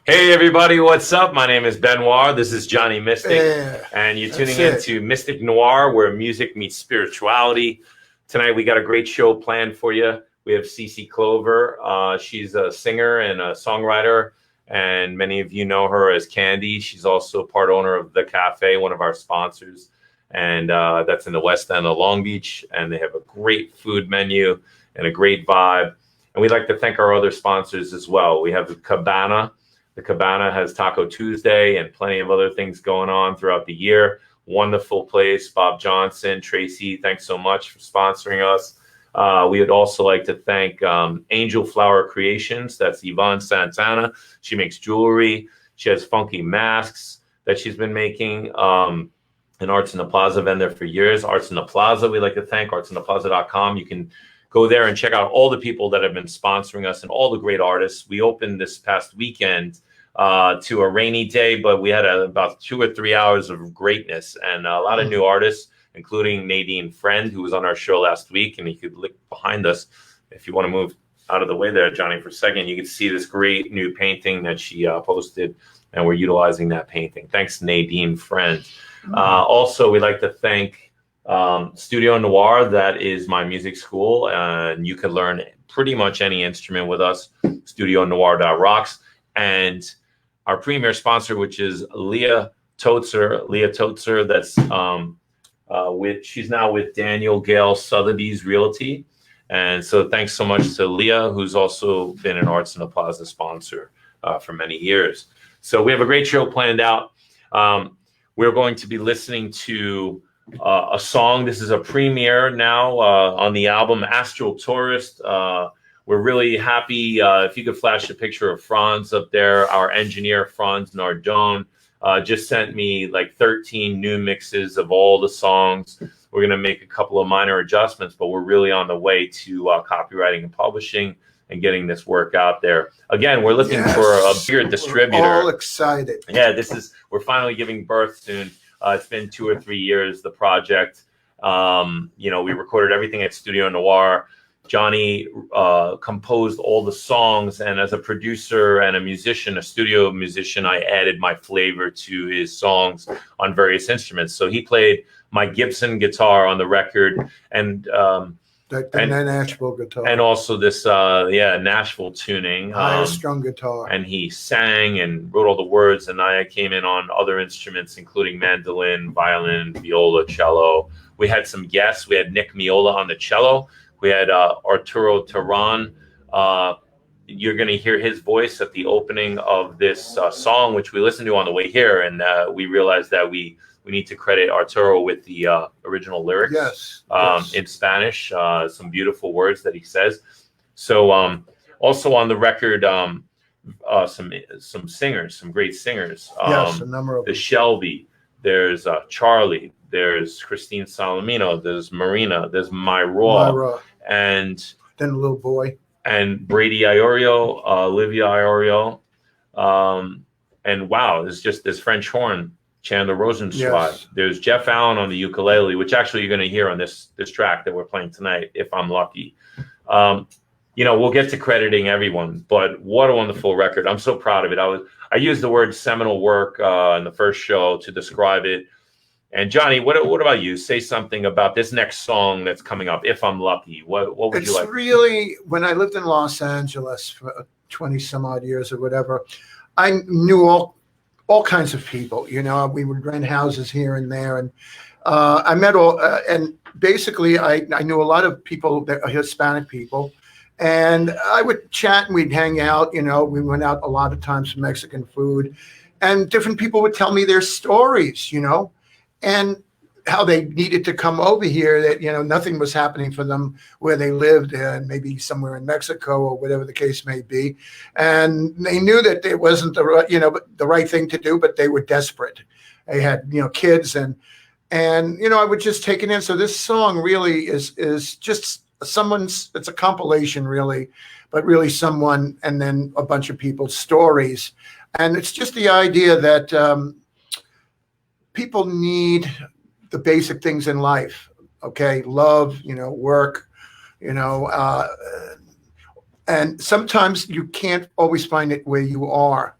Hey everybody, what's up? My name is Ben Noir. This is Johnny Mystic, and you're tuning into Mystic Noir, where music meets spirituality. Tonight we got a great show planned for you. We have Cece Clover. She's a singer and a songwriter, and many of you know her as Candy. She's also part owner of The Cafe, one of our sponsors, and that's in the West End of Long Beach, and they have a great food menu and a great vibe. And we'd like to thank our other sponsors as well. We have the Cabana. The Cabana has Taco Tuesday and plenty of other things going on throughout the year. Wonderful place. Bob Johnson, Tracy, thanks so much for sponsoring us. We would also like to thank Angel Flower Creations. That's Yvonne Santana. She makes jewelry. She has funky masks that she's been making. An Arts in the Plaza vendor for years. Arts in the Plaza, we'd like to thank artsintheplaza.com. You can go there and check out all the people that have been sponsoring us and all the great artists. We opened this past weekend to a rainy day, but we had about 2 or 3 hours of greatness and a lot of new artists, including Nadine Friend, who was on our show last week. And you could look behind us if you want to move out of the way there, Johnny, for a second. You can see this great new painting that she posted, and we're utilizing that painting. Thanks, Nadine Friend. Also, we'd like to thank Studio Noir. That is my music school, and you can learn pretty much any instrument with us. StudioNoir.rocks. And our premier sponsor, which is Leah Totzer. Leah Totzer, that's she's now with Daniel Gale Sotheby's Realty. And so thanks so much to Leah, who's also been an Arts in the Plaza sponsor for many years. So we have a great show planned out. We're going to be listening to a song. This is a premiere now on the album Astral Tourist. We're really happy. If you could flash a picture of Franz up there, our engineer, Franz Nardone, just sent me like 13 new mixes of all the songs. We're going to make a couple of minor adjustments, but we're really on the way to copywriting and publishing and getting this work out there. Again, we're looking for a bigger distributor. We're all excited. Yeah, we're finally giving birth soon. It's been 2 or 3 years, the project. We recorded everything at Studio Noir. Johnny composed all the songs, and as a producer and a musician, a studio musician, I added my flavor to his songs on various instruments. So he played my Gibson guitar on the record, and Nashville guitar, and also this Nashville tuning, higher strung guitar, and he sang and wrote all the words, and I came in on other instruments, including mandolin, violin, viola, cello. We had some guests. We had Nick Miola on the cello. We had Arturo Terran. You're going to hear his voice at the opening of this song, which we listened to on the way here, and we realized that we need to credit Arturo with the original lyrics. Yes. In Spanish, some beautiful words that he says. So also on the record, some singers, some great singers. Yes, a number of the Shelby. There's Charlie. There's Christine Salomino. There's Marina. There's Myra. And then a little boy. And Brady Iorio, Olivia Iorio. And wow, there's just this French horn, Chandler Rosenzweig. Yes. There's Jeff Allen on the ukulele, which actually you're going to hear on this track that we're playing tonight, if I'm lucky. We'll get to crediting everyone, but what a wonderful record. I'm so proud of it. I used the word seminal work in the first show to describe it. And Johnny, what about you? Say something about this next song that's coming up, If I'm Lucky. What would you like? It's really, when I lived in Los Angeles for 20 some odd years or whatever, I knew all kinds of people. We would rent houses here and there, and I met and basically I knew a lot of people that are Hispanic people, And I would chat and we'd hang out. We went out a lot of times for Mexican food, and different people would tell me their stories, and how they needed to come over here, that, nothing was happening for them where they lived, and maybe somewhere in Mexico or whatever the case may be. And they knew that it wasn't the right thing to do, but they were desperate. They had, kids and I would just take it in. So this song really is just it's a compilation really, but really someone, and then a bunch of people's stories. And it's just the idea that people need the basic things in life. Okay. Love, work, and sometimes you can't always find it where you are.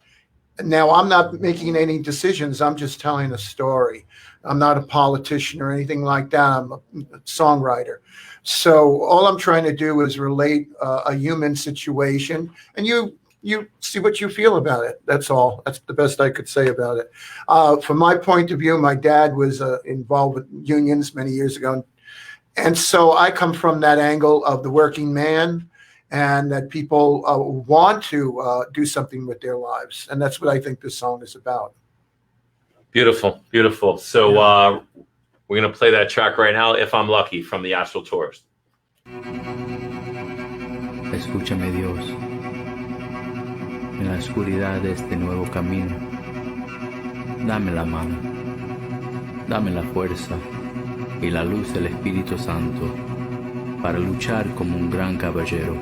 Now, I'm not making any decisions. I'm just telling a story. I'm not a politician or anything like that. I'm a songwriter. So all I'm trying to do is relate a human situation, and you see what you feel about it. That's all. That's the best I could say about it. From my point of view, my dad was involved with unions many years ago. And so I come from that angle of the working man, and that people want to do something with their lives. And that's what I think this song is about. Beautiful, beautiful. So we're going to play that track right now, If I'm Lucky, from the Astral Tourist. Escúchame, Dios, en la oscuridad de este nuevo camino. Dame la mano, dame la fuerza y la luz del Espíritu Santo para luchar como un gran caballero,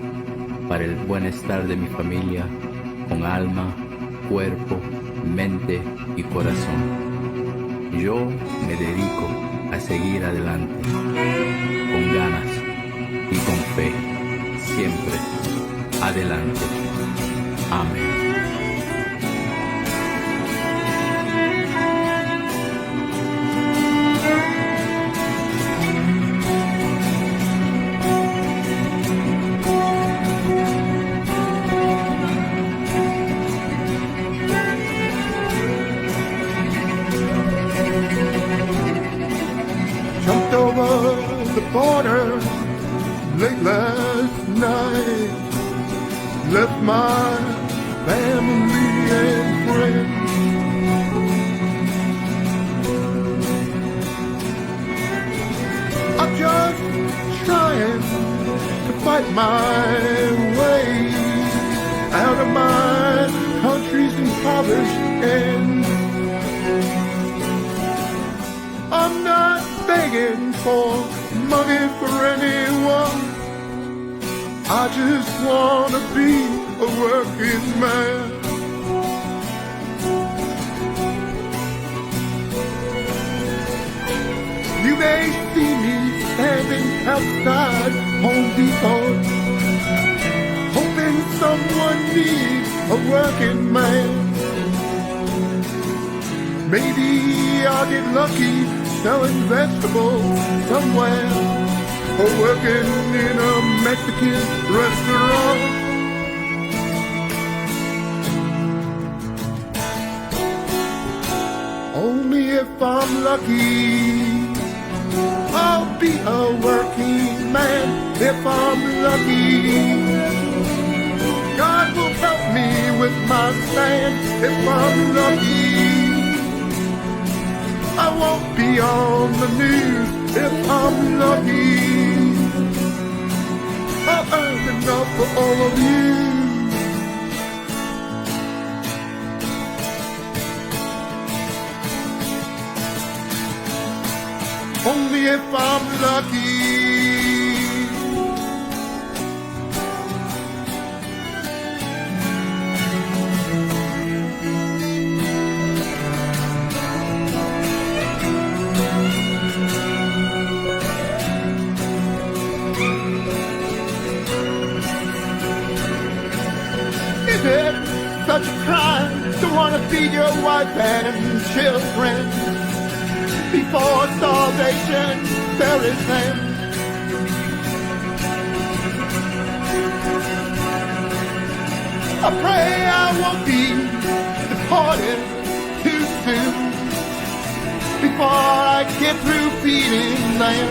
para el bienestar de mi familia, con alma, cuerpo, mente y corazón. Yo me dedico a seguir adelante, con ganas y con fe, siempre adelante. Amén. Jumped over the border late last night, left my family and friends. I'm just trying to fight my way out of my country's impoverished end. I'm not begging for money for anyone. I just wanna be a working man. You may see me standing outside Home Depot, hoping someone needs a working man. Maybe I'll get lucky selling vegetables somewhere, or working in a Mexican restaurant. Only if I'm lucky, I'll be a working man. If I'm lucky, God will help me with my stand. If I'm lucky, I won't be on the news. If I'm lucky, I'll earn enough for all of you. Only if I'm lucky. Is it such a crime to want to feed your wife and children before starvation buries them? I pray I won't be deported too soon before I get through feeding them.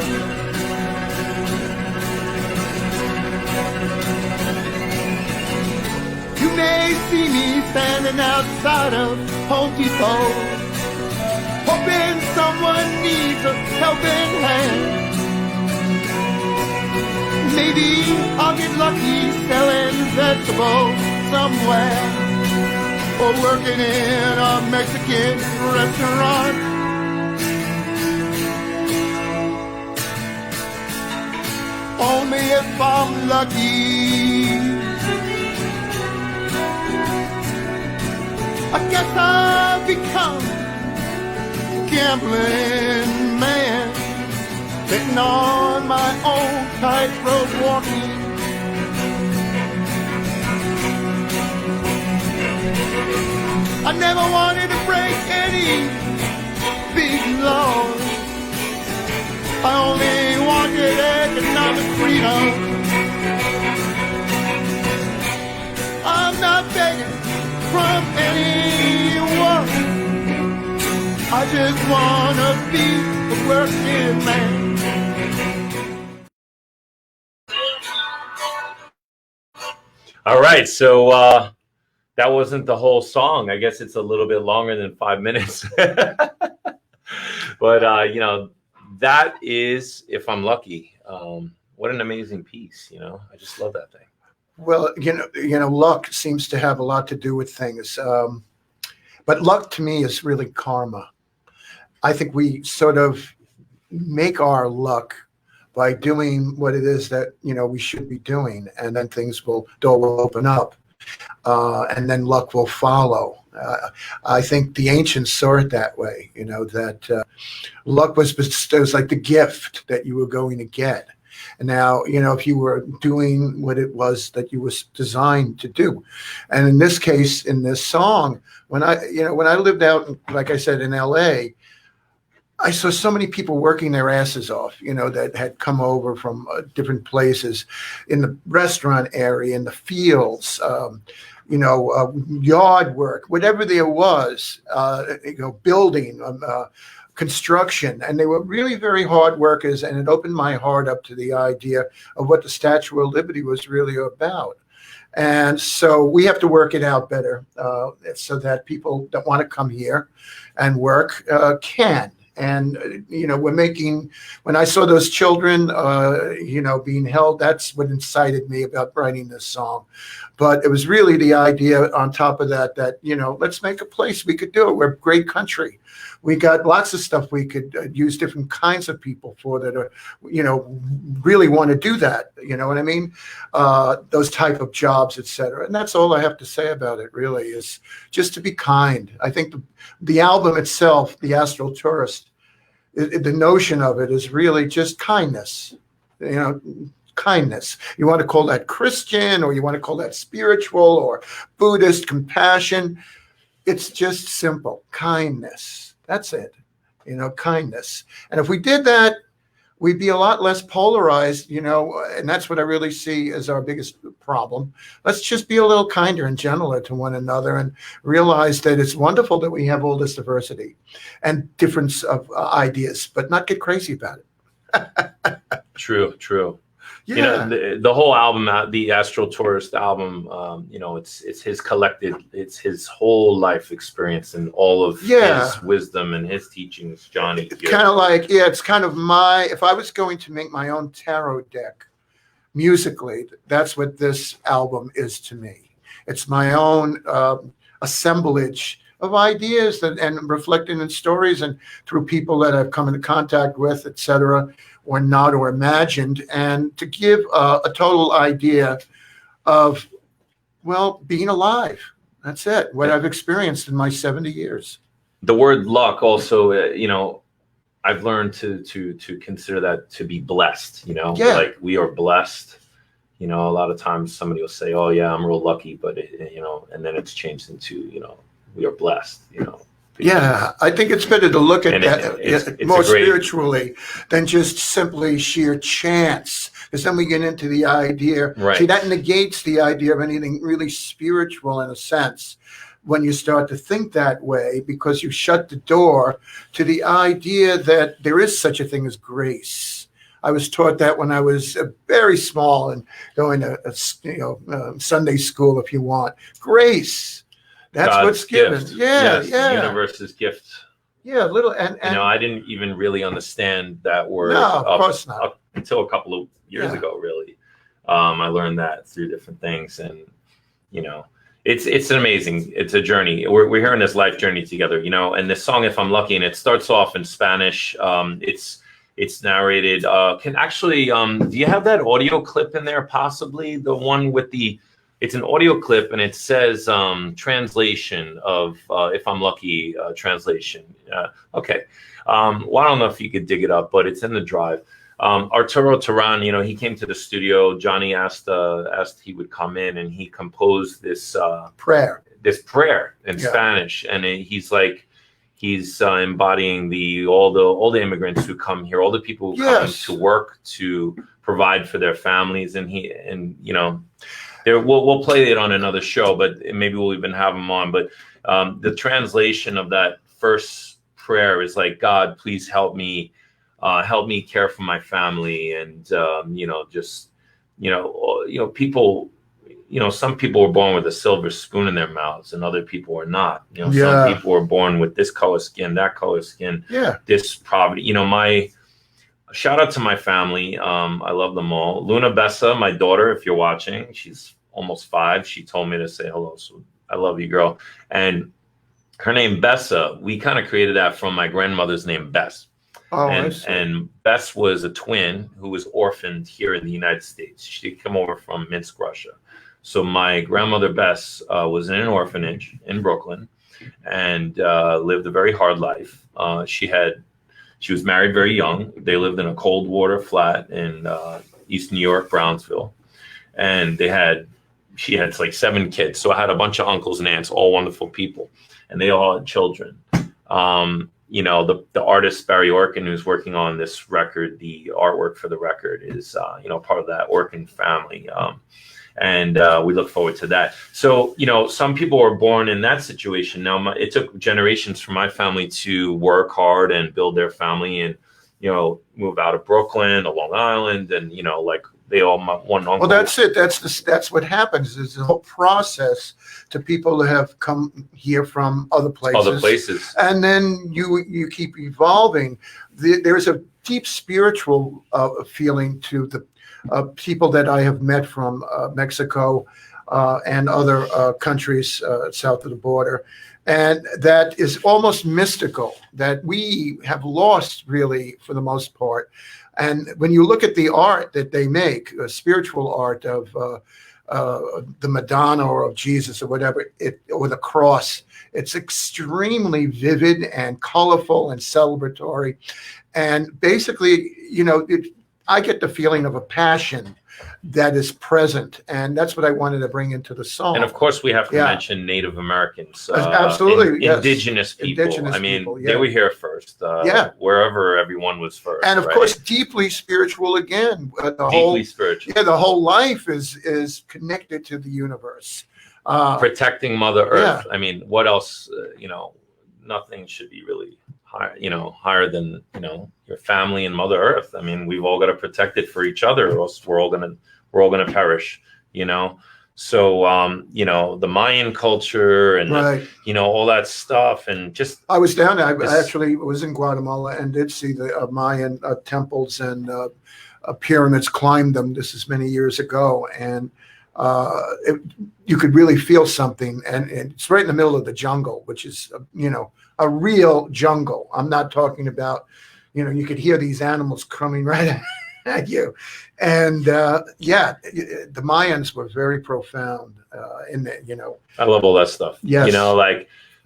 may see me standing outside of Home Depot, hoping someone needs a helping hand. Maybe I'll get lucky selling vegetables somewhere, or working in a Mexican restaurant. Only if I'm lucky. I guess I'll become a gambling man, sitting on my own tightrope walking. I never wanted to break any big laws. I only wanted economic freedom. I'm not begging from anyone. I just wanna be a working man. All right, so that wasn't the whole song. I guess it's a little bit longer than 5 minutes. But you know, that is If I'm Lucky. What an amazing piece, you know. I just love that thing. Well, you know, luck seems to have a lot to do with things. But luck to me is really karma. I think we sort of make our luck by doing what it is that, you know, we should be doing, and then door will open up, and then luck will follow. I think the ancients saw it that way, you know, that luck was like the gift that you were going to get. And now, you know, if you were doing what it was that you was designed to do. And in this case, in this song, when I lived out, like I said, in LA, I saw so many people working their asses off, you know, that had come over from different places in the restaurant area, in the fields, you know, yard work, whatever there was, you know, building, construction. And they were really very hard workers. And it opened my heart up to the idea of what the Statue of Liberty was really about. And so we have to work it out better so that people that want to come here and work can. And, you know, when I saw those children, you know, being held, that's what incited me about writing this song. But it was really the idea on top of that, you know, let's make a place we could do it. We're a great country. We got lots of stuff we could use different kinds of people for that are, you know, really want to do that. You know what I mean? Those type of jobs, et cetera. And that's all I have to say about it, really, is just to be kind. I think the album itself, The Astral Tourist, the notion of it is really just kindness, you know, kindness. You want to call that Christian, or you want to call that spiritual or Buddhist, compassion. It's just simple kindness. That's it, you know, kindness. And if we did that, we'd be a lot less polarized, you know, and that's what I really see as our biggest problem. Let's just be a little kinder and gentler to one another and realize that it's wonderful that we have all this diversity and difference of ideas, but not get crazy about it. True. Yeah. You know, the whole album, the Astral Tourist album, you know, it's his collected, it's his whole life experience and all of his wisdom and his teachings, Johnny. It's kind of like, it's kind of if I was going to make my own tarot deck musically, that's what this album is to me. It's my own assemblage of ideas and reflecting in stories and through people that I've come into contact with, et cetera, or not, or imagined, and to give a total idea of, well, being alive. That's it, what I've experienced in my 70 years. The word luck also, you know, I've learned to consider that to be blessed, you know, like we are blessed. You know, a lot of times somebody will say, oh yeah, I'm real lucky, but you know, and then it's changed into, you know, we are blessed, you know. Yeah, I think it's better to look at that more spiritually than just simply sheer chance. Because then we get into the idea, see, that negates the idea of anything really spiritual in a sense when you start to think that way, because you shut the door to the idea that there is such a thing as grace. I was taught that when I was very small and going to Sunday school, if you want. Grace. That's God's what's given. gift. Yeah, yes, yeah. The universe's gift. Yeah, little and I didn't even really understand that word. No, of course not. Up until a couple of years ago, really. I learned that through different things, and it's an amazing. It's a journey. We're here in this life journey together, And this song, "If I'm Lucky," and it starts off in Spanish. It's narrated. Do you have that audio clip in there? Possibly the one with the. It's an audio clip, and it says translation of "If I'm Lucky" translation. Okay. Well, I don't know if you could dig it up, but it's in the drive. Arturo Turan, he came to the studio. Johnny asked he would come in, and he composed this prayer in Spanish, and he's embodying all the immigrants who come here, all the people who come to work to provide for their families, we'll play it on another show, but maybe we'll even have them on. But the translation of that first prayer is like, God, please help me care for my family. And, people, some people were born with a silver spoon in their mouths and other people are not. Some people were born with this color skin, that color skin, this poverty. My shout out to my family. I love them all. Luna Bessa, my daughter, if you're watching, she's almost 5. She told me to say hello. So I love you, girl. And her name Bessa, we kind of created that from my grandmother's name, Bess. Oh, and Bess was a twin who was orphaned here in the United States. She came over from Minsk, Russia. So my grandmother Bess was in an orphanage in Brooklyn and lived a very hard life. She was married very young. They lived in a cold water flat in East New York, Brownsville, and she had like 7 kids. So I had a bunch of uncles and aunts, all wonderful people, and they all had children. The artist Barry Orkin, who's working on this record, the artwork for the record is part of that Orkin family. And we look forward to that. So, some people were born in that situation. Now, it took generations for my family to work hard and build their family and, move out of Brooklyn to Long Island. And, they all, one uncle. Well, that's it. That's what happens. Is the whole process to people that have come here from other places. And then you keep evolving. There's a deep spiritual feeling to the people that I have met from Mexico and other countries south of the border. And that is almost mystical that we have lost really for the most part. And when you look at the art that they make, spiritual art of the Madonna or of Jesus or whatever, or the cross, it's extremely vivid and colorful and celebratory. And basically, I get the feeling of a passion that is present, and that's what I wanted to bring into the song. And of course, we have to mention Native Americans, absolutely, indigenous people. They were here first, wherever everyone was first, and of course, deeply spiritual again. Spiritual. Yeah, the whole life is connected to the universe, protecting Mother Earth. Yeah. What else? Nothing should be really higher than your family and Mother Earth. We've all got to protect it for each other, or else we're all gonna perish. So the Mayan culture and all that stuff, and just I was down there. I actually was in Guatemala and did see the Mayan temples and pyramids. Climbed them. This is many years ago, and you could really feel something. And it's right in the middle of the jungle, which is a real jungle. I'm not talking about, you could hear these animals coming right at you. And the Mayans were very profound in that, I love all that stuff. Yes.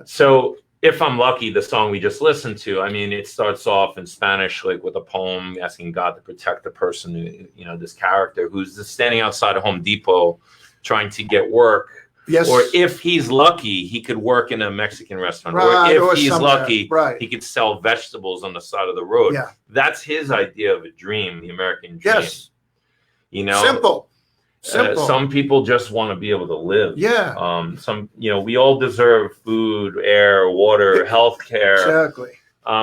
So If I'm Lucky, the song we just listened to, it starts off in Spanish, like with a poem asking God to protect the person, this character who's just standing outside of Home Depot trying to get work. Yes. Or if he's lucky, he could work in a Mexican restaurant. Right. Or if he's lucky, he could sell vegetables on the side of the road. Yeah. That's his idea of a dream, the American dream. Yes. Simple. Some people just want to be able to live. Yeah. We all deserve food, air, water, health care. Exactly.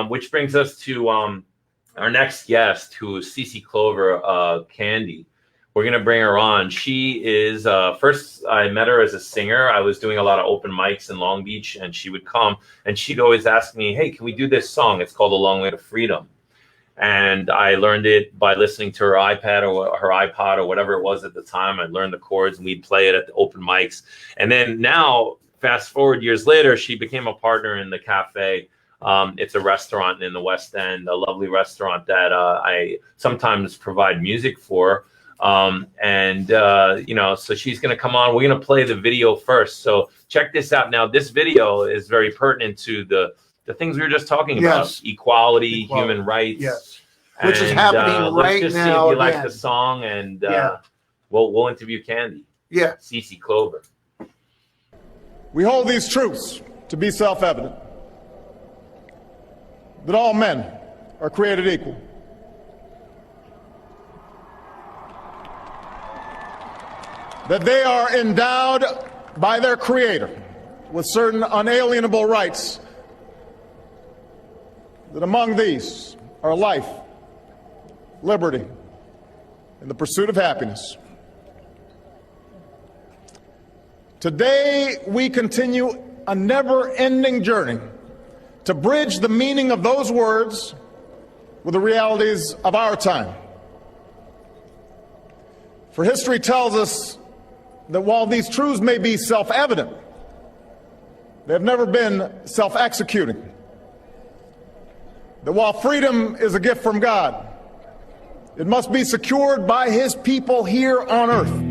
Which brings us to our next guest, who is Cece Clover Candy. We're going to bring her on. She is, first I met her as a singer. I was doing a lot of open mics in Long Beach, and she would come and she'd always ask me, hey, can we do this song? It's called A Long Way to Freedom. And I learned it by listening to her iPad or her iPod or whatever it was at the time. I learned the chords and we'd play it at the open mics. And then now, fast forward years later, she became a partner in the cafe. It's a restaurant in the West End, a lovely restaurant that I sometimes provide music for. So she's going to come on. We're going to play the video first. So check this out. Now, this video is very pertinent to the things we were just talking about: equality, human rights, which is happening right let's just now. See if you like the song, and we'll interview Candy. Yeah, Cece Clover. We hold these truths to be self-evident: that all men are created equal, that they are endowed by their Creator with certain unalienable rights, that among these are life, liberty, and the pursuit of happiness. Today, we continue a never-ending journey to bridge the meaning of those words with the realities of our time. For history tells us that while these truths may be self-evident, they have never been self-executing. That while freedom is a gift from God, it must be secured by His people here on earth.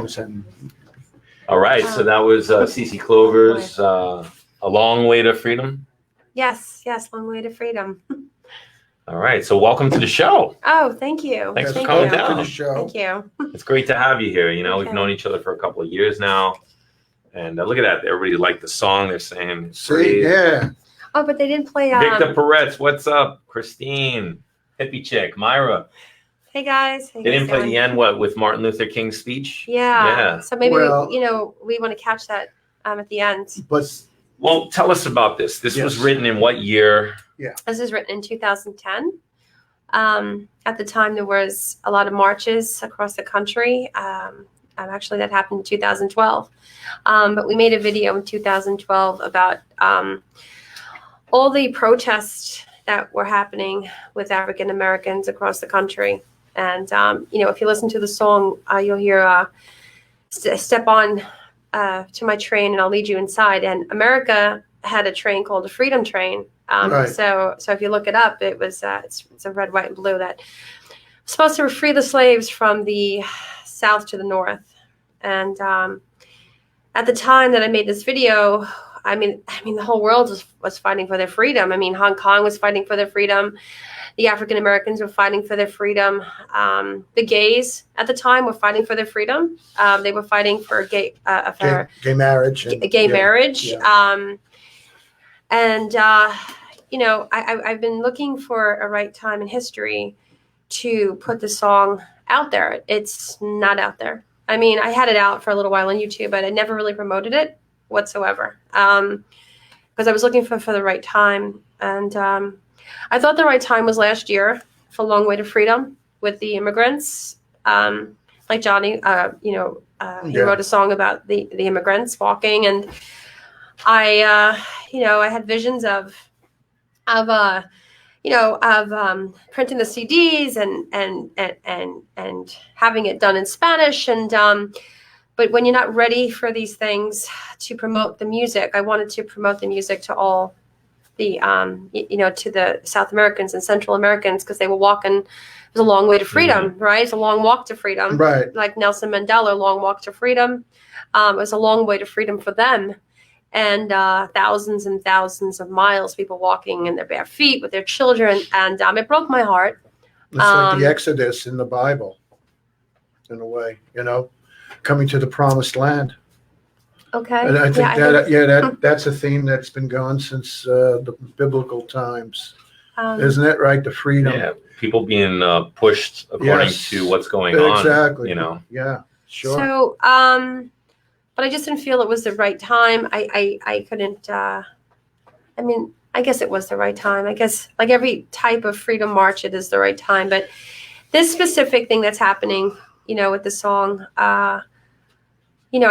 songs. And All right, so that was CC Clover's A Long Way to Freedom. Yes, Long Way to Freedom. All right, so welcome to the show. Oh, thank you. Thanks for Thank coming you. down. to the show. Thank you. It's great to have you here. You know, we've Okay. known each other for a couple of years now. And look at that. Everybody liked the song. They're saying, See, yeah. Oh, but they didn't play. Victor Peretz, what's up? Christine, Hippie Chick, Myra. Hey guys. Hey They guys didn't play doing? the end, what, with Martin Luther King's speech? Yeah. Yeah. So maybe Well- we want to catch that at the end. But Well, tell us about this. This was Yes. written in what year? This is written in 2010. At the time, there was a lot of marches across the country. Actually, that happened in 2012. But we made a video in 2012 about all the protests that were happening with African Americans across the country. And, if you listen to the song, you'll hear step on to my train and I'll lead you inside. And America had a train called the Freedom Train. Right. So if you look it up, it was it's a red, white, and blue that was supposed to free the slaves from the south to the north. And at the time that I made this video, I mean, the whole world was fighting for their freedom. I mean, Hong Kong was fighting for their freedom. The African Americans were fighting for their freedom. The gays at the time were fighting for their freedom. They were fighting for gay marriage. And, gay marriage. Yeah. I've been looking for a right time in history to put the song out there. It's not out there. I mean, I had it out for a little while on YouTube, but I never really promoted it whatsoever because I was looking for the right time. And I thought the right time was last year for Long Way to Freedom with the immigrants. Like Johnny, he wrote a song about the immigrants walking, and I had visions of printing the CDs and having it done in Spanish. And but when you're not ready for these things to promote the music, I wanted to promote the music to all the to the South Americans and Central Americans, because they were walking. It was a long way to freedom, right? It's a long walk to freedom, Right. Like Nelson Mandela, long walk to freedom. It was a long way to freedom for them. And thousands and thousands of miles, people walking in their bare feet with their children. And it broke my heart. It's like the Exodus in the Bible, in a way, coming to the promised land. Okay. And I think that's a theme that's been going since the biblical times, isn't it? Right, the freedom. Yeah, people being pushed according to what's going on. Exactly. Yeah, sure. So, but I just didn't feel it was the right time. I couldn't. I guess it was the right time. I guess like every type of freedom march, it is the right time. But this specific thing that's happening, with the song. I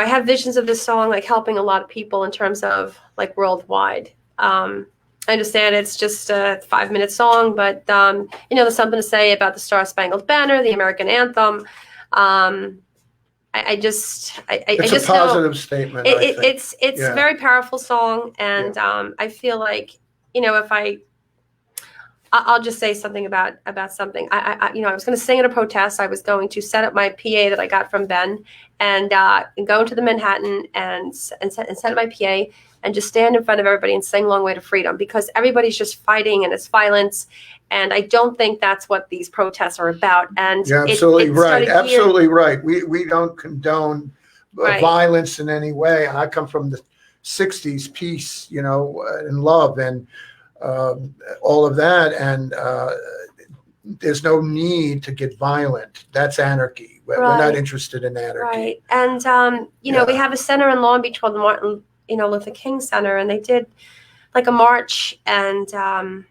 have visions of this song like helping a lot of people in terms of like worldwide. I understand it's just a 5-minute song, but there's something to say about the Star Spangled Banner, the American anthem. It's a positive statement. It's a very powerful song, and I feel like if I'll just say something about something. I was going to sing at a protest. I was going to set up my PA that I got from Ben, and go into the Manhattan and set up my PA and just stand in front of everybody and sing "Long Way to Freedom," because everybody's just fighting and it's violence, and I don't think that's what these protests are about. And you're absolutely right. Here. Absolutely right. We don't condone violence in any way. I come from the '60s, peace, and love, and all of that, and there's no need to get violent. That's anarchy. We're not interested in anarchy. Right. And we have a center in Long Beach called the Martin Luther King Center, and they did like a march, and I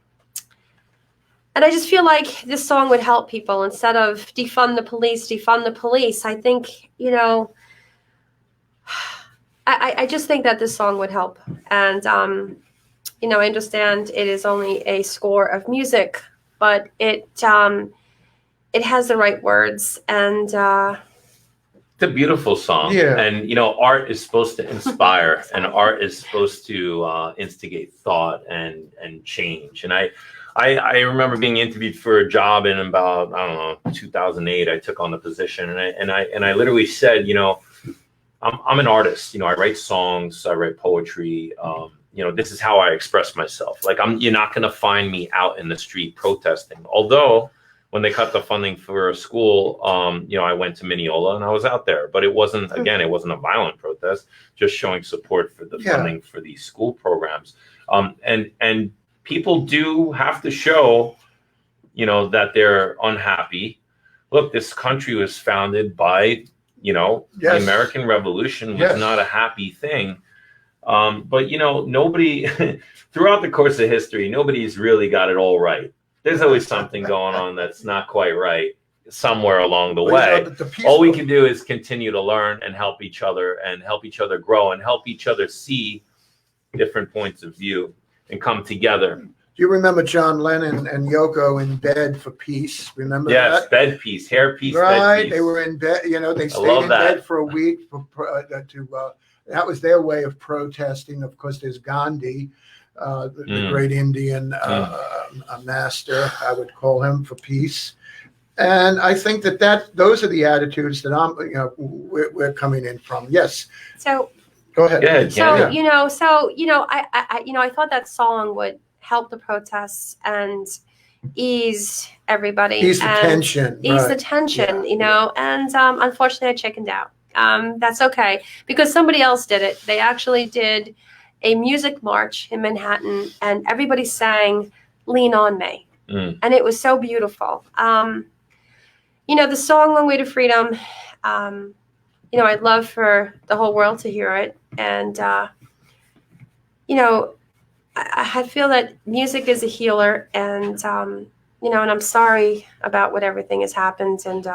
just feel like this song would help people instead of defund the police. I think I just think that this song would help, and I understand it is only a score of music, but it has the right words, and it's a beautiful song. Yeah. And art is supposed to inspire, and art is supposed to instigate thought and change. And I remember being interviewed for a job in about 2008. I took on the position, and I literally said, I'm an artist. I write songs, I write poetry. This is how I express myself. Like you're not going to find me out in the street protesting. Although when they cut the funding for a school, I went to Mineola and I was out there, but it wasn't a violent protest, just showing support for the funding for these school programs. And people do have to show, that they're unhappy. Look, this country was founded by, the American Revolution was not a happy thing. But nobody throughout the course of history, nobody's really got it all right. There's always something going on that's not quite right somewhere along the way. All we can do is continue to learn and help each other grow and help each other see different points of view and come together. Do you remember John Lennon and Yoko in bed for peace? Remember that? Yes, bed peace, hair peace, right? Bed peace. They were in bed. They stayed in bed for a week that was their way of protesting. Of course, there's Gandhi, the great Indian master, I would call him, for peace. And I think that those are the attitudes that we're coming in from. Yes. So go ahead. Yeah, I thought that song would help the protests and ease everybody. Ease the tension. And unfortunately I chickened out. That's okay, because somebody else did it. They actually did a music march in Manhattan, and everybody sang "Lean on Me," and it was so beautiful. The song "Long Way to Freedom." I'd love for the whole world to hear it, and I feel that music is a healer, and and I'm sorry about what everything has happened, and.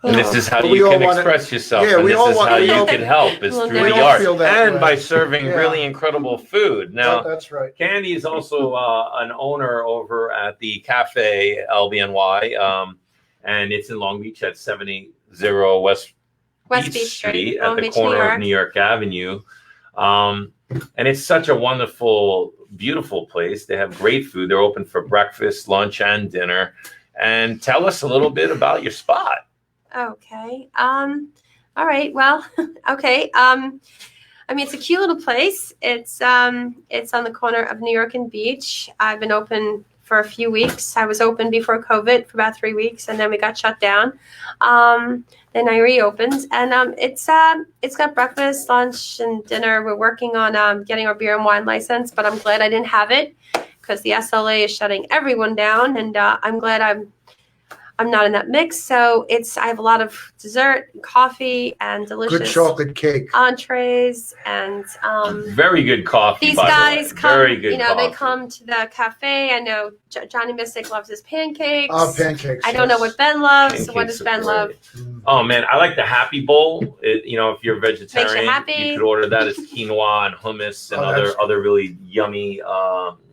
And this is how you can express yourself. Yeah, and this is how you can help, is through the art and by serving really incredible food. Now, that's right. Candy is also an owner over at the Cafe LBNY, and it's in Long Beach at 780 West Beach Street at the corner of New York Avenue. And it's such a wonderful, beautiful place. They have great food. They're open for breakfast, lunch, and dinner. And tell us a little bit about your spot. Okay. All right. Well, okay. It's a cute little place. It's on the corner of New York and Beach. I've been open for a few weeks. I was open before COVID for about 3 weeks, and then we got shut down. Then I reopened, and it's got breakfast, lunch, and dinner. We're working on getting our beer and wine license, but I'm glad I didn't have it because the SLA is shutting everyone down, and I'm glad I'm not in that mix. So I have a lot of dessert and coffee and delicious good chocolate cake, entrees, and very good coffee. These guys come, very good coffee. They come to the cafe. I know Johnny Mystic loves his pancakes. Oh, pancakes. I don't know what Ben loves. Pancakes, so what does Ben love? Oh man, I like the Happy Bowl. If you're a vegetarian, makes you happy. You could order that. It's quinoa and hummus and other really yummy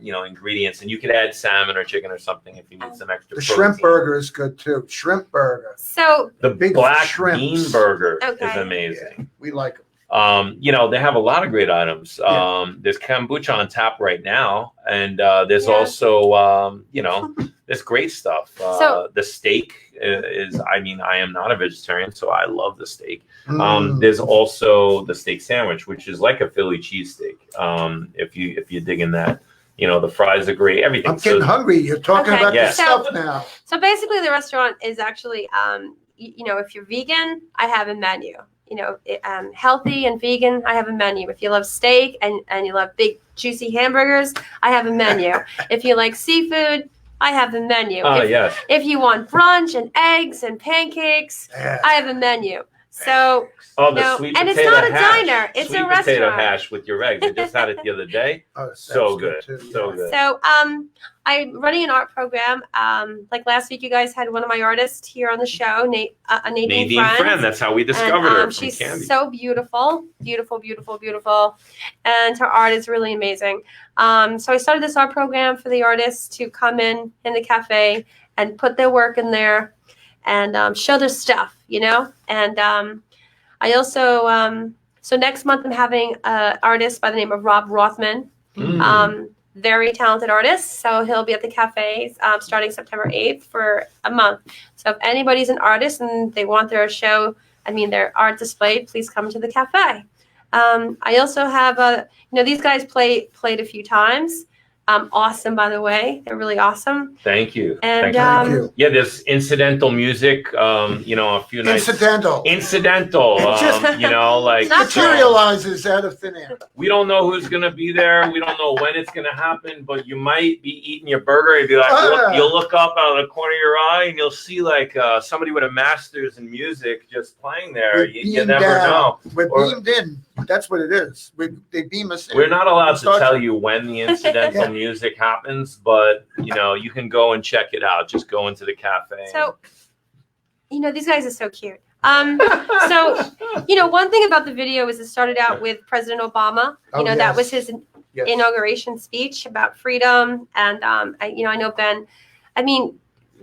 ingredients, and you could add salmon or chicken or something if you need some extra. The protein. Shrimp burger is good too. Shrimp burger. So the big black shrimps. bean burger Okay. is amazing. Yeah, we like them. They have a lot of great items. There's kombucha on tap right now, and there's also there's great stuff. The steak is. I am not a vegetarian, so I love the steak. There's also the steak sandwich, which is like a Philly cheesesteak. If you dig in that. The fries are great. Everything. I'm getting hungry. You're talking about this stuff now. So basically, the restaurant is actually, if you're vegan, I have a menu. Healthy and vegan, I have a menu. If you love steak and you love big juicy hamburgers, I have a menu. If you like seafood, I have a menu. If you want brunch and eggs and pancakes, I have a menu. So, the sweet and potato it's not a hash. diner; it's sweet a restaurant. Potato hash with your eggs. I just had it the other day. So good, so good. So, I'm running an art program. Like last week, you guys had one of my artists here on the show, Nadine Friend. That's how we discovered her. She's so beautiful, beautiful, beautiful, beautiful, and her art is really amazing. So I started this art program for the artists to come in the cafe and put their work in there and show their stuff, And I also, so next month I'm having an artist by the name of Rob Rothman. Very talented artist. So he'll be at the cafe starting September 8th for a month. So if anybody's an artist and they want their show I mean, there are displayed. Please come to the cafe. I also have these guys played a few times. Awesome, by the way. They're really awesome. Thank you. And Thank you. Yeah, there's incidental music. A few nights. Incidental. Like Materializes out of thin air. We don't know who's gonna be there. We don't know when it's gonna happen. But you might be eating your burger and be like, you'll look up out of the corner of your eye and you'll see like somebody with a master's in music just playing there. You never know. We're beamed in. That's what it is. They beam us in. We're not allowed to tell you when the incidental music happens, but you can go and check it out. Just go into the cafe. So, these guys are so cute. One thing about the video is it started out with President Obama. That was his inauguration speech about freedom. And I know Ben. I mean,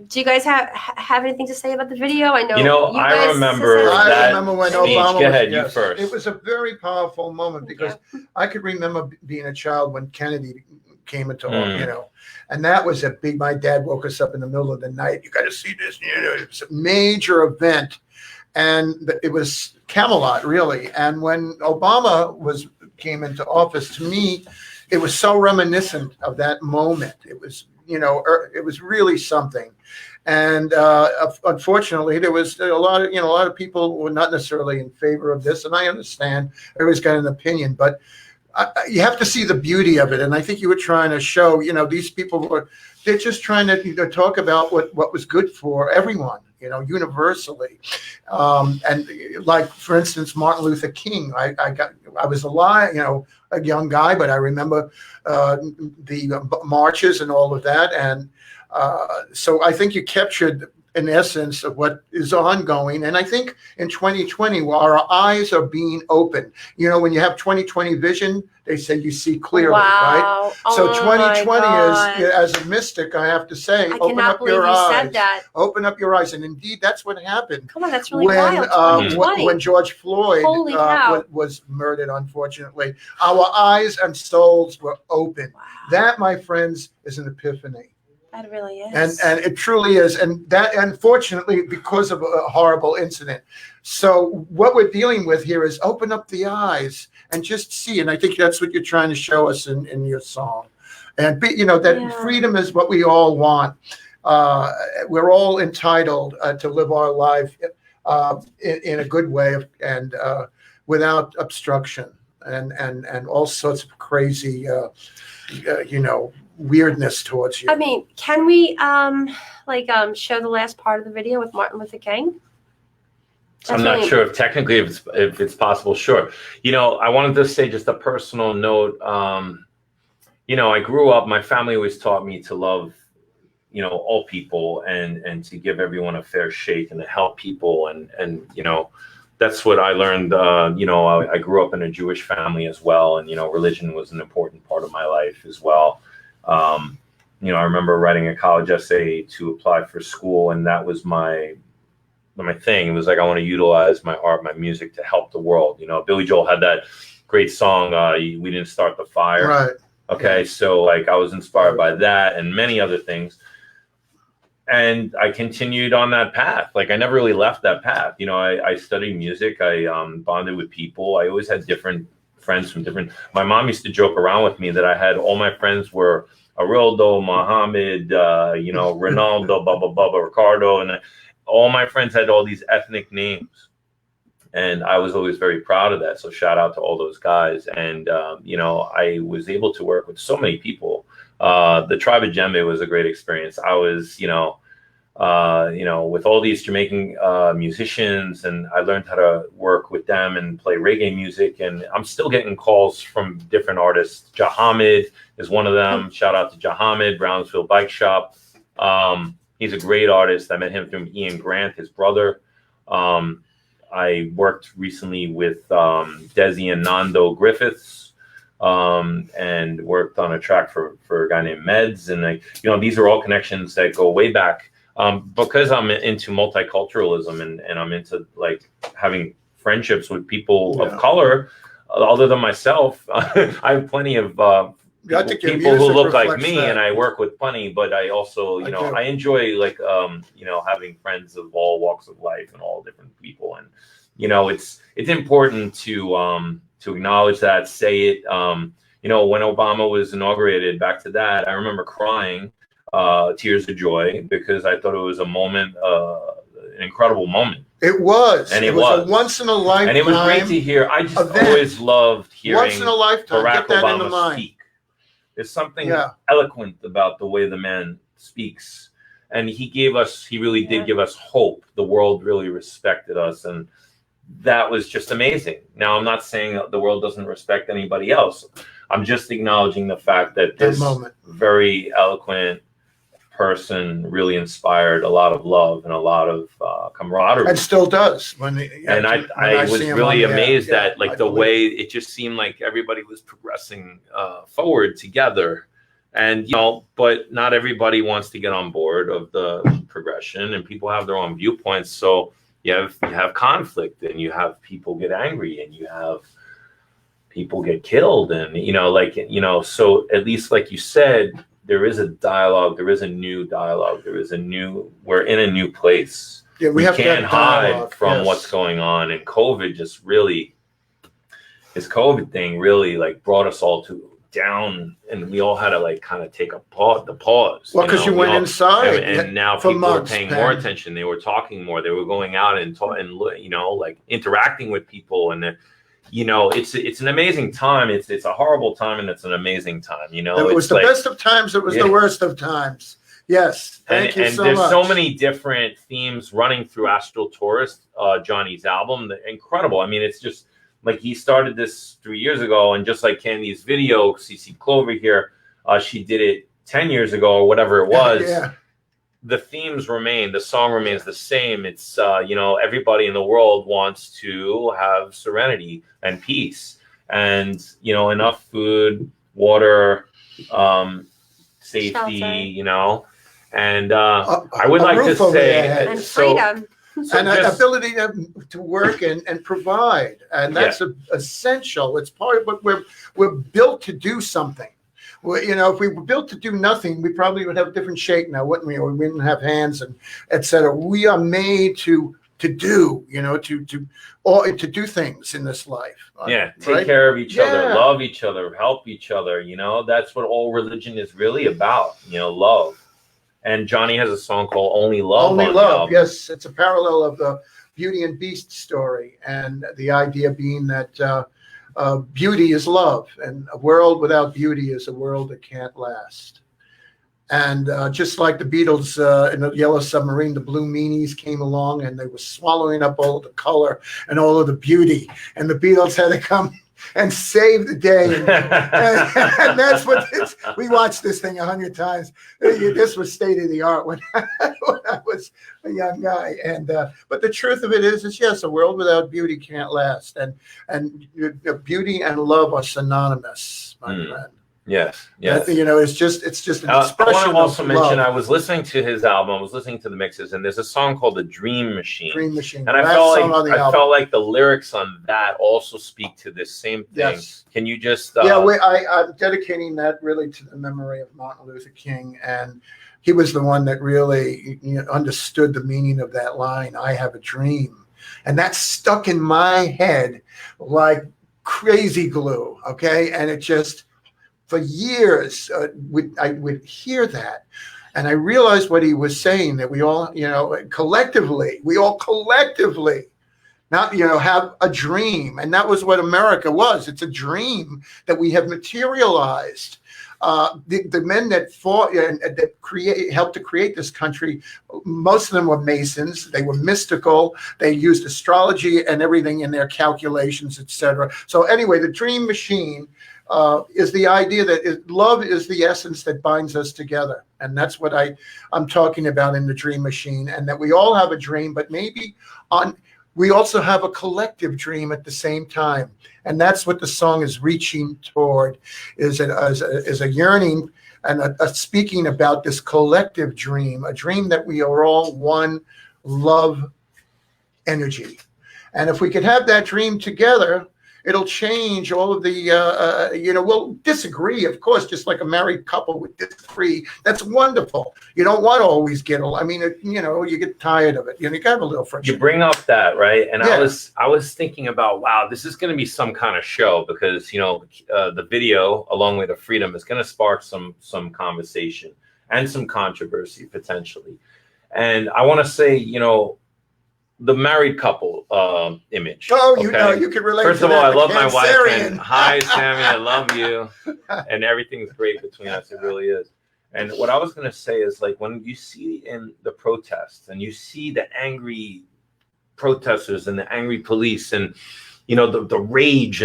do you guys have anything to say about the video? I know. I remember when Obama. Go ahead, you first. It was a very powerful moment because I could remember being a child when Kennedy came into office, and that was a big. My dad woke us up in the middle of the night. You got to see this. It was a major event, and it was Camelot really. And when Obama came into office, to me, it was so reminiscent of that moment. It was. It was really something, and unfortunately, there was a lot of people were not necessarily in favor of this, and I understand everybody's got an opinion, but you have to see the beauty of it, and I think you were trying to show, these people they're just trying to talk about what was good for everyone, universally, and like for instance, Martin Luther King. I was alive, a young guy, but I remember the marches and all of that. And so I think you captured an essence of what is ongoing. And I think in 2020, while our eyes are being opened, when you have 2020 vision, they say you see clearly, right? So 2020 is, as a mystic, I have to say, open up your eyes. Said that. Open up your eyes. And indeed, that's what happened. Come on, that's really wild. When George Floyd was murdered, unfortunately, our eyes and souls were open. Wow. That, my friends, is an epiphany. That really is. And it truly is. And that, unfortunately, because of a horrible incident. So what we're dealing with here is open up the eyes and just see. And I think that's what you're trying to show us in your song. And, freedom is what we all want. We're all entitled to live our life in a good way and without obstruction and all sorts of crazy, weirdness towards you. I mean, can we show the last part of the video with Martin Luther King? I'm not sure if technically if it's possible. Sure. I wanted to say just a personal note. I grew up. My family always taught me to love, all people and to give everyone a fair shake and to help people and that's what I learned. I grew up in a Jewish family as well, and religion was an important part of my life as well. I remember writing a college essay to apply for school, and that was my thing. It was like, I want to utilize my art, my music to help the world. Billy Joel had that great song, We Didn't Start the Fire. Right. Okay. So I was inspired by that and many other things. And I continued on that path. I never really left that path. I studied music. I bonded with people. I always had different friends from different. My mom used to joke around with me that I had all my friends were Arildo, Mohammed, Ronaldo, Baba, Ricardo, and all my friends had all these ethnic names. And I was always very proud of that. So shout out to all those guys. And, I was able to work with so many people. The Tribe of Djembe was a great experience. I was, with all these Jamaican musicians, and I learned how to work with them and play reggae music. And I'm still getting calls from different artists. Jahamid is one of them. Shout out to Jahamid, Brownsville Bike Shop. He's a great artist. I met him through Ian Grant, his brother. I worked recently with Desi and Nando Griffiths. And worked on a track for a guy named Meds. And these are all connections that go way back. Because I'm into multiculturalism and I'm into having friendships with people of color, other than myself, I have plenty of people who look like me, and I work with plenty. But I also, I enjoy having friends of all walks of life and all different people, and it's important to acknowledge that, say it. When Obama was inaugurated, back to that, I remember crying tears of joy because I thought it was a moment, an incredible moment. It was. And it was a once in a lifetime. And it was great to hear. I just always loved hearing once in a lifetime. Barack Get that Obama in the mind. speak. There's something eloquent about the way the man speaks. And he really did give us hope. The world really respected us. And that was just amazing. Now, I'm not saying the world doesn't respect anybody else. I'm just acknowledging the fact that this very eloquent person really inspired a lot of love and a lot of camaraderie, and still does. I was really amazed at the way it just seemed like everybody was progressing forward together, and but not everybody wants to get on board of the progression, and people have their own viewpoints. So you have conflict, and you have people get angry, and you have people get killed, and so at least, like you said, there is a dialogue, there is a new dialogue, we're in a new place. Yeah, we can't hide from what's going on. And COVID just really, this COVID thing really brought us all down, and we all had to kind of take the pause. Well, because you went inside. And now people are paying more attention. They were talking more. They were going out and interacting with people, and it's an amazing time. It's a horrible time, and it's an amazing time. It was the best of times. It was the worst of times. Yes. Thank you so much. And there's so many different themes running through Astral Tourist, Johnny's album. Incredible. I mean, it's just like he started this 3 years ago, and just like Candy's video, CC Clover here, she did it 10 years ago or whatever it was. Yeah. The themes remain, the song remains the same. It's, everybody in the world wants to have serenity and peace and, enough food, water, safety, and I would like to say, and freedom. And ability to work and provide. And that's essential. It's part of what we're built to do something. Well, if we were built to do nothing, we probably would have a different shape now, wouldn't we? Or we wouldn't have hands and etc. We are made to do, to do things in this life. Yeah, take care of each other, love each other, help each other. That's what all religion is really about. Love. And Johnny has a song called "Only Love." Only Love. Yes, it's a parallel of the Beauty and Beast story, and the idea being that. Beauty is love, and a world without beauty is a world that can't last. And just like the Beatles in the Yellow Submarine, the Blue Meanies came along and they were swallowing up all of the color and all of the beauty, and the Beatles had to come and save the day. And that's what we watched this thing 100 times. This was state of the art when I was a young guy. And but the truth of it is yes, a world without beauty can't last. And beauty and love are synonymous, my friend. Yes. It's just an expression. I want to also mention, love. I was listening to his album, I was listening to the mixes, and there's a song called "The Dream Machine." Dream Machine. And I felt like the lyrics on that also speak to this same thing. Yes. Can you just? I'm dedicating that really to the memory of Martin Luther King, and he was the one that really understood the meaning of that line. I have a dream, and that stuck in my head like crazy glue. Okay, and it just. For years, I would hear that, and I realized what he was saying, that we all, collectively, not, have a dream. And that was what America was. It's a dream that we have materialized. The men that fought and that helped to create this country, most of them were Masons. They were mystical. They used astrology and everything in their calculations, etc. So anyway, the Dream Machine is the idea that love is the essence that binds us together. And that's what I'm talking about in the Dream Machine, and that we all have a dream, but maybe we also have a collective dream at the same time. And that's what the song is reaching toward, is a yearning and a speaking about this collective dream, a dream that we are all one love energy. And if we could have that dream together, It'll change all of the, we'll disagree, of course, just like a married couple would disagree. That's wonderful. You don't want to always get, you get tired of it. You can have a little friction. You bring up that, right? And Yeah. I was thinking about, wow, this is going to be some kind of show because, the video along with the freedom is going to spark some conversation and some controversy potentially. And I want to say, the married couple image. Oh, you can relate. First to of all, that, I love my wife. Cancerian. And hi, Sammy, I love you. And everything's great between us. It really is. And what I was going to say is, like, when you see in the protests and you see the angry protesters and the angry police and, the rage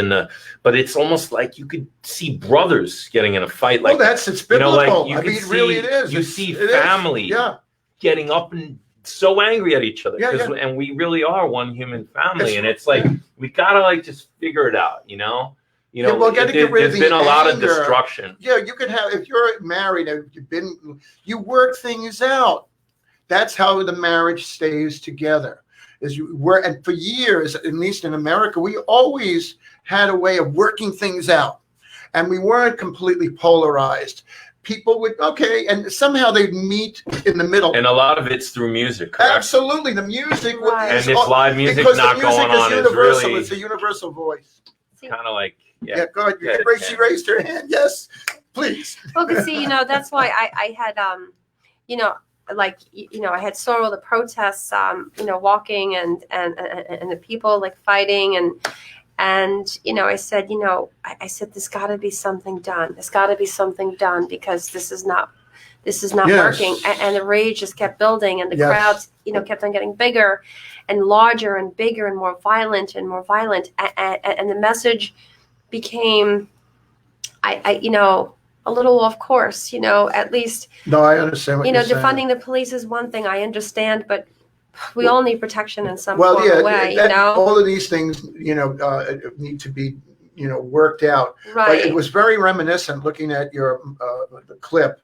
but it's almost like you could see brothers getting in a fight. Like, It's biblical. Really it is. You see family getting up and so angry at each other, and we really are one human family, and it's like we gotta just figure it out, there's been a lot of destruction. You could have, if you're married and you work things out. That's how the marriage stays together. And for years, at least in America, we always had a way of working things out, and we weren't completely polarized. People would, and somehow they'd meet in the middle. And a lot of it's through music, correct? Absolutely. The music. Right. And if live music not going on, it's universal. Really, it's a universal voice. Kind of like, Go ahead. She raised her hand. Yes, please. Well, because that's why I had, I had saw all the protests, walking and the people like fighting and I said, I said, there's got to be something done. There's got to be something done because this is not working. And the rage just kept building, and the crowds, kept on getting bigger and larger and bigger and more violent and more violent. And the message became, a little off course. At least. No, I understand what you're saying. Defunding the police is one thing. I understand, but we all need protection in some form of way, all of these things, need to be, worked out. Right. But it was very reminiscent looking at your the clip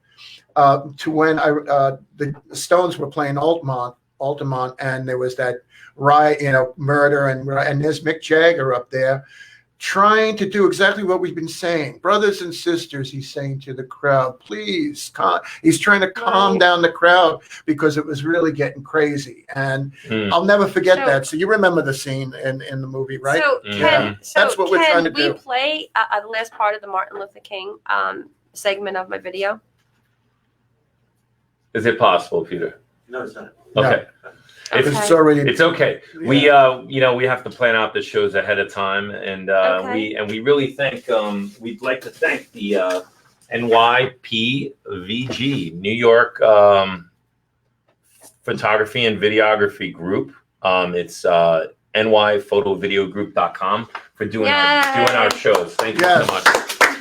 to when the Stones were playing Altamont, and there was that riot, murder, and there's Mick Jagger up there trying to do exactly what we've been saying. Brothers and sisters, he's saying to the crowd, please, he's trying to calm down the crowd because it was really getting crazy. And I'll never forget that. So you remember the scene in the movie, right? That's what we're trying to do. Can we play the last part of the Martin Luther King segment of my video? Is it possible, Peter? No, it's not. Okay. No. It's already. It's okay. Yeah. We have to plan out the shows ahead of time, and we really thank. We'd like to thank the NYPVG, New York Photography and Videography Group. It's nyphotovideogroup.com for doing our shows. Thank you so much.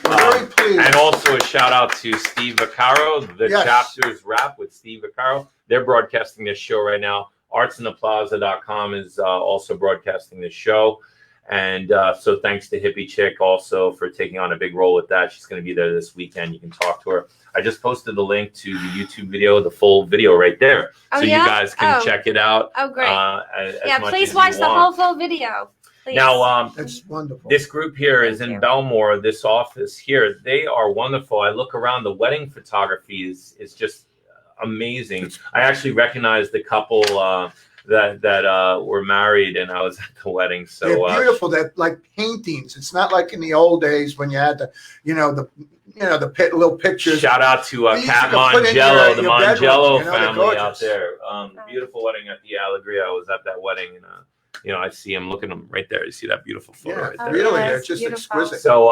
Very pleased. And also a shout out to Steve Vaccaro, the Chapters Rap with Steve Vaccaro. They're broadcasting this show right now. Artsintheplaza.com is also broadcasting this show. And so thanks to Hippie Chick also for taking on a big role with that. She's going to be there this weekend. You can talk to her. I just posted the link to the YouTube video, the full video right there. So you guys can check it out. Oh, great. Please watch the whole full video. Please. Now, that's wonderful. This group here is in Belmore, this office here. They are wonderful. I look around, the wedding photography is just amazing. I actually recognized the couple that were married, and I was at the wedding. So they're beautiful. They're like paintings. It's not like in the old days when you had the little pictures. Shout out to Cat Mangello, the Mangello family out there. Beautiful wedding at the Allegria. I was at that wedding, and I see him, look at him right there. You see that beautiful photo right there. Really, they're just exquisite. So,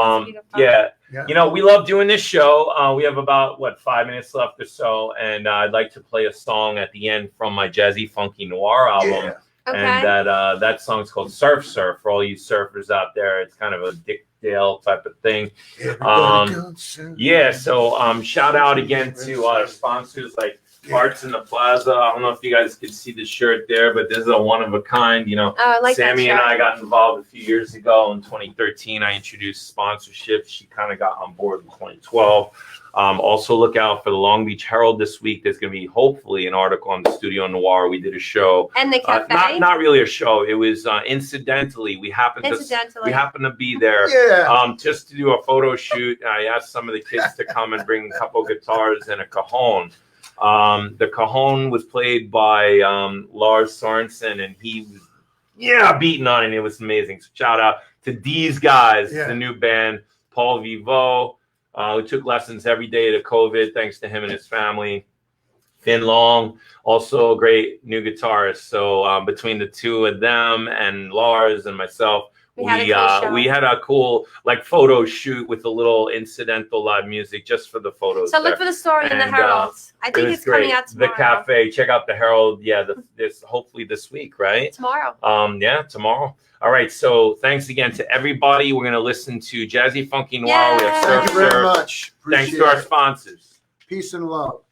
we love doing this show. We have about 5 minutes left or so, and I'd like to play a song at the end from my Jazzy Funky Noir album. And that song's called Surf Surf for all you surfers out there. It's kind of a Dick Dale type of thing. So shout out again to our sponsors like Parts in the Plaza. I don't know if you guys could see the shirt there, but this is a one of a kind. You know, I like Sammy that and shirt. I got involved a few years ago in 2013. I introduced sponsorship. She kind of got on board in 2012. Also, look out for the Long Beach Herald this week. There's going to be hopefully an article on the Studio Noir. We did a show. And the cafe. Not really a show. It was incidentally. We happened to be there. Yeah. Just to do a photo shoot. I asked some of the kids to come and bring a couple guitars and a cajon. The cajon was played by Lars Sorensen, and he was beating on it. It was amazing. So shout out to these guys, the new band, Paul Vivo, who took lessons every day to COVID, thanks to him and his family. Finn Long, also a great new guitarist. So between the two of them and Lars and myself, we had a cool like photo shoot with a little incidental live music just for the photos. So look for the story in the Herald. I think it's coming out tomorrow. The cafe, check out the Herald. Yeah, this hopefully this week, right? Tomorrow. Tomorrow. All right. So thanks again to everybody. We're gonna listen to Jazzy Funky Noir. We have Thank you very much. Thanks to our sponsors. Peace and love.